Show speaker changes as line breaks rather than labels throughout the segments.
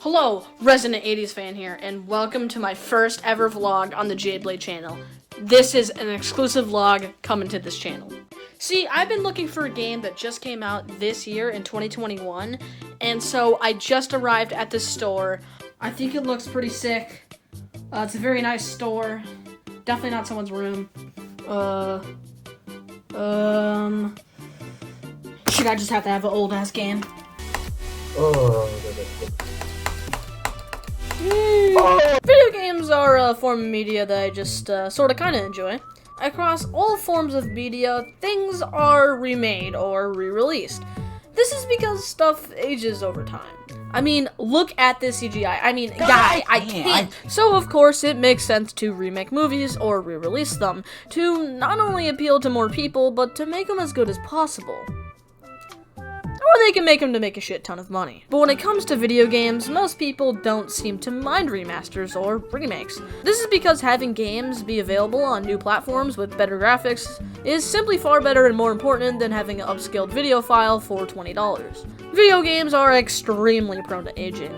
Hello, resident 80s fan here, and welcome to my first ever vlog on the JadeBlade channel. This is an exclusive vlog coming to this channel. See, I've been looking for a game that just came out this year in 2021, and so I just arrived at this store. I think it looks pretty sick. It's a very nice store. Definitely not someone's room. Should I just have to have an old-ass game? Video games are a form of media that I just sorta kinda enjoy. Across all forms of media, things are remade or re-released. This is because stuff ages over time. I mean, look at this CGI. I can't. So, of course, it makes sense to remake movies or re-release them to not only appeal to more people, but to make them as good as possible. Or they can make them to make a shit ton of money. But when it comes to video games, most people don't seem to mind remasters or remakes. This is because having games be available on new platforms with better graphics is simply far better and more important than having an upscaled video file for $20. Video games are extremely prone to aging.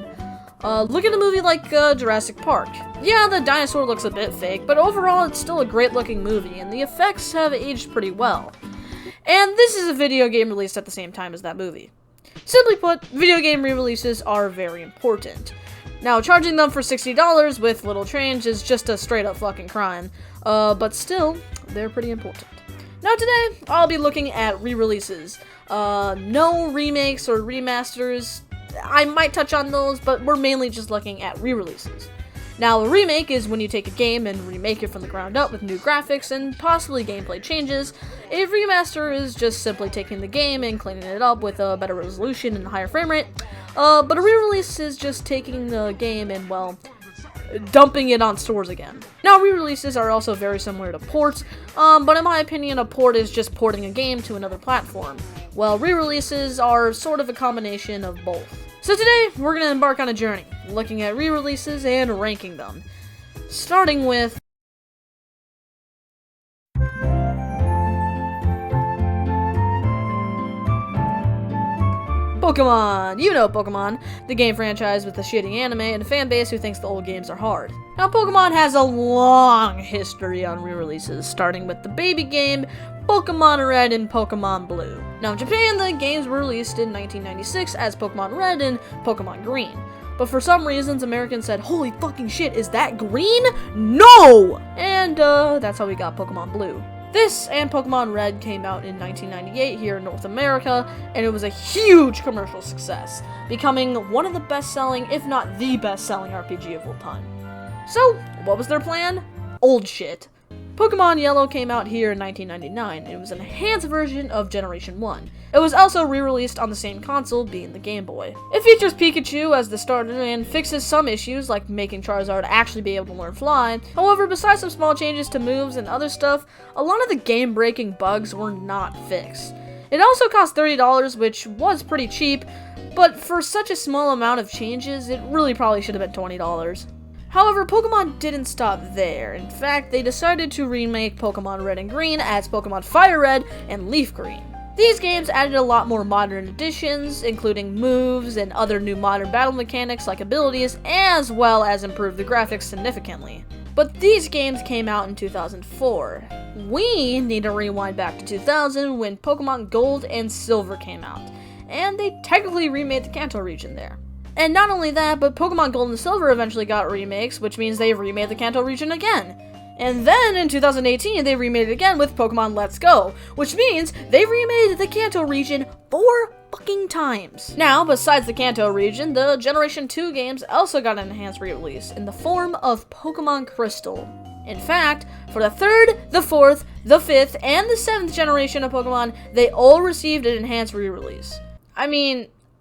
Look at a movie like Jurassic Park. Yeah, the dinosaur looks a bit fake, but overall it's still a great looking movie, and the effects have aged pretty well. And this is a video game released at the same time as that movie. Simply put, video game re-releases are very important. Now, charging them for $60 with little change is just a straight up fucking crime. But still, they're pretty important. Now today, I'll be looking at re-releases. No remakes or remasters. I might touch on those, but we're mainly just looking at re-releases. Now, a remake is when you take a game and remake it from the ground up with new graphics and possibly gameplay changes. A remaster is just simply taking the game and cleaning it up with a better resolution and higher frame rate. But a re-release is just taking the game and, well, dumping it on stores again. Now, re-releases are also very similar to ports, but in my opinion, a port is just porting a game to another platform, while re-releases are sort of a combination of both. So today, we're going to embark on a journey, looking at re-releases and ranking them. Starting with Pokemon! You know Pokemon, the game franchise with a shitty anime and a fan base who thinks the old games are hard. Now, Pokemon has a long history on re-releases, starting with the baby game, Pokemon Red and Pokemon Blue. Now, in Japan, the games were released in 1996 as Pokemon Red and Pokemon Green. But for some reasons, Americans said, "Holy fucking shit, is that green? No!" And, that's how we got Pokemon Blue. This and Pokemon Red came out in 1998 here in North America, and it was a huge commercial success, becoming one of the best-selling, if not the best-selling RPG of all time. So, what was their plan? Old shit. Pokemon Yellow came out here in 1999, and it was an enhanced version of Generation 1. It was also re-released on the same console, being the Game Boy. It features Pikachu as the starter and fixes some issues, like making Charizard actually be able to learn Fly. However, besides some small changes to moves and other stuff, a lot of the game-breaking bugs were not fixed. It also cost $30, which was pretty cheap, but for such a small amount of changes, it really probably should have been $20. However, Pokemon didn't stop there. In fact, they decided to remake Pokemon Red and Green as Pokemon Fire Red and Leaf Green. These games added a lot more modern additions, including moves and other new modern battle mechanics like abilities, as well as improved the graphics significantly. But these games came out in 2004. We need to rewind back to 2000 when Pokemon Gold and Silver came out, and they technically remade the Kanto region there. And not only that, but Pokemon Gold and Silver eventually got remakes, which means they remade the Kanto region again. And then in 2018, they remade it again with Pokemon Let's Go, which means they remade the Kanto region 4 fucking times. Now, besides the Kanto region, the Generation 2 games also got an enhanced re-release in the form of Pokemon Crystal. In fact, for the 3rd, the 4th, the 5th, and the 7th generation of Pokemon, they all received an enhanced re-release.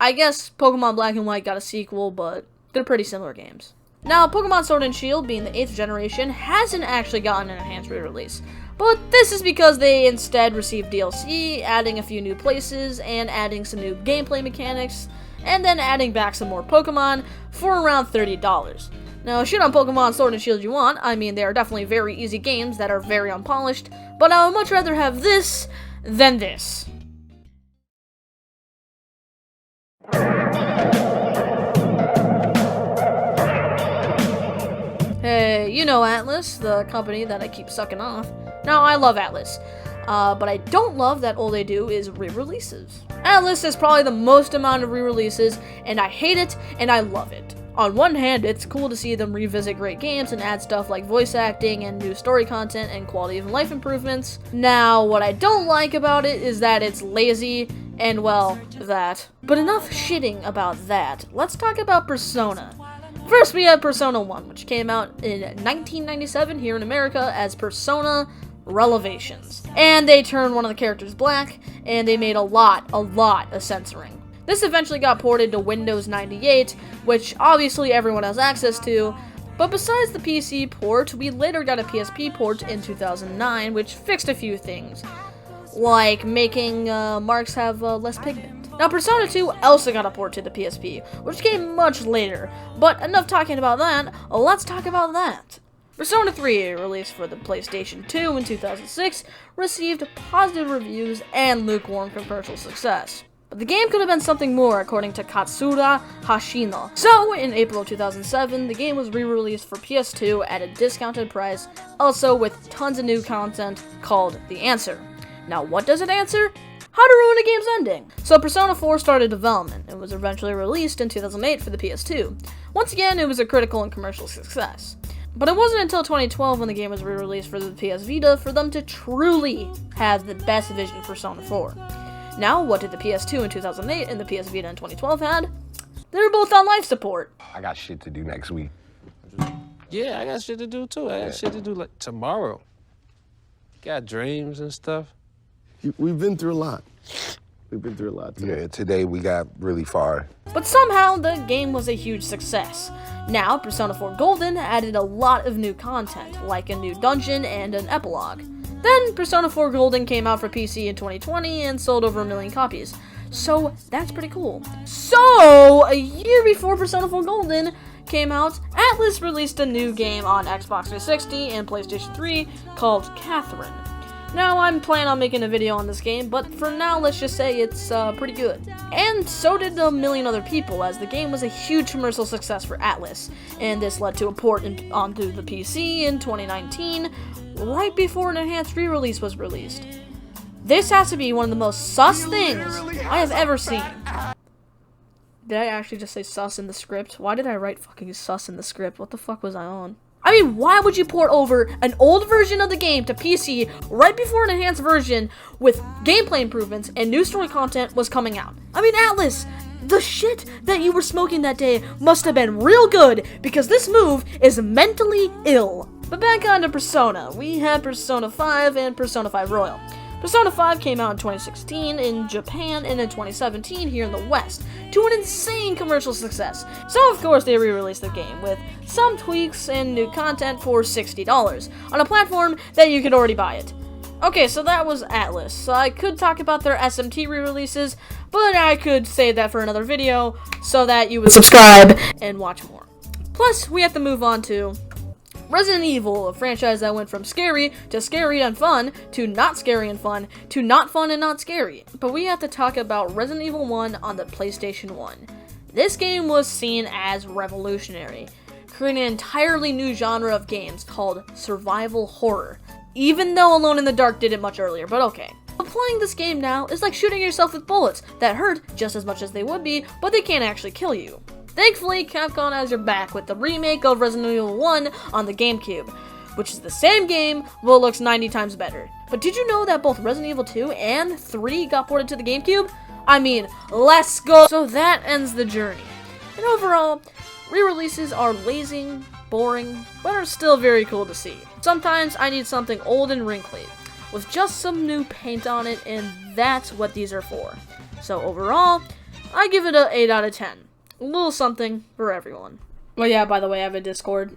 I guess Pokemon Black and White got a sequel, but they're pretty similar games. Now, Pokemon Sword and Shield, being the 8th generation, hasn't actually gotten an enhanced re-release. But this is because they instead received DLC, adding a few new places, and adding some new gameplay mechanics, and then adding back some more Pokemon for around $30. Now, shit on Pokemon Sword and Shield you want. They are definitely very easy games that are very unpolished, but I would much rather have this than this. You know Atlas, the company that I keep sucking off. Now, I love Atlas, but I don't love that all they do is re-releases. Atlas has probably the most amount of re-releases, and I hate it, and I love it. On one hand, it's cool to see them revisit great games and add stuff like voice acting and new story content and quality of life improvements. Now, what I don't like about it is that it's lazy, and well, that. But enough shitting about that. Let's talk about Persona. First, we have Persona 1, which came out in 1997 here in America as Persona Revelations. And they turned one of the characters black, and they made a lot of censoring. This eventually got ported to Windows 98, which obviously everyone has access to, but besides the PC port, we later got a PSP port in 2009, which fixed a few things, like making marks have less pigment. Now, Persona 2 also got a port to the PSP, which came much later, but enough talking about that, let's talk about that. Persona 3, released for the PlayStation 2 in 2006, received positive reviews and lukewarm commercial success. But the game could have been something more, according to Katsura Hashino. So, in April of 2007, the game was re-released for PS2 at a discounted price, also with tons of new content called The Answer. Now, what does it answer? How to ruin a game's ending. So Persona 4 started development and was eventually released in 2008 for the PS2. Once again, it was a critical and commercial success. But it wasn't until 2012 when the game was re-released for the PS Vita for them to truly have the best vision for Persona 4. Now, what did the PS2 in 2008 and the PS Vita in 2012 had? They were both on life support.
I got shit to do next week.
Yeah, I got shit to do too. I got shit to do like tomorrow. Got dreams and stuff.
We've been through a lot. We've been through a lot today.
Yeah, today we got really far.
But somehow, the game was a huge success. Now, Persona 4 Golden added a lot of new content, like a new dungeon and an epilogue. Then, Persona 4 Golden came out for PC in 2020 and sold over 1 million copies. So, that's pretty cool. So, a year before Persona 4 Golden came out, Atlas released a new game on Xbox 360 and PlayStation 3 called Catherine. Now, I'm planning on making a video on this game, but for now, let's just say it's pretty good. And so did a million other people, as the game was a huge commercial success for Atlas, and this led to a port onto the PC in 2019, right before an enhanced re-release was released. This has to be one of the most sus things I have ever seen. Did I actually just say sus in the script? Why did I write fucking sus in the script? What the fuck was I on? I mean, why would you port over an old version of the game to PC right before an enhanced version with gameplay improvements and new story content was coming out? I mean, Atlas, the shit that you were smoking that day must have been real good, because this move is mentally ill. But back on to Persona, we have Persona 5 and Persona 5 Royal. Persona 5 came out in 2016 in Japan and in 2017 here in the West, to an insane commercial success. So of course they re-released the game with some tweaks and new content for $60 on a platform that you could already buy it. Okay, so that was Atlas. So I could talk about their SMT re-releases, but I could save that for another video so that you would subscribe and watch more. Plus, we have to move on to Resident Evil, a franchise that went from scary and fun, to not scary and fun, to not fun and not scary. But we have to talk about Resident Evil 1 on the PlayStation 1. This game was seen as revolutionary, creating an entirely new genre of games called survival horror, even though Alone in the Dark did it much earlier, but okay. But playing this game now is like shooting yourself with bullets that hurt just as much as they would be, but they can't actually kill you. Thankfully, Capcom has your back with the remake of Resident Evil 1 on the GameCube, which is the same game, but looks 90 times better. But did you know that both Resident Evil 2 and 3 got ported to the GameCube? I mean, let's go! So that ends the journey. And overall, re-releases are lazy, boring, but are still very cool to see. Sometimes I need something old and wrinkly, with just some new paint on it, and that's what these are for. So overall, I give it an 8 out of 10. A little something for everyone. Oh yeah, by the way, I have a Discord.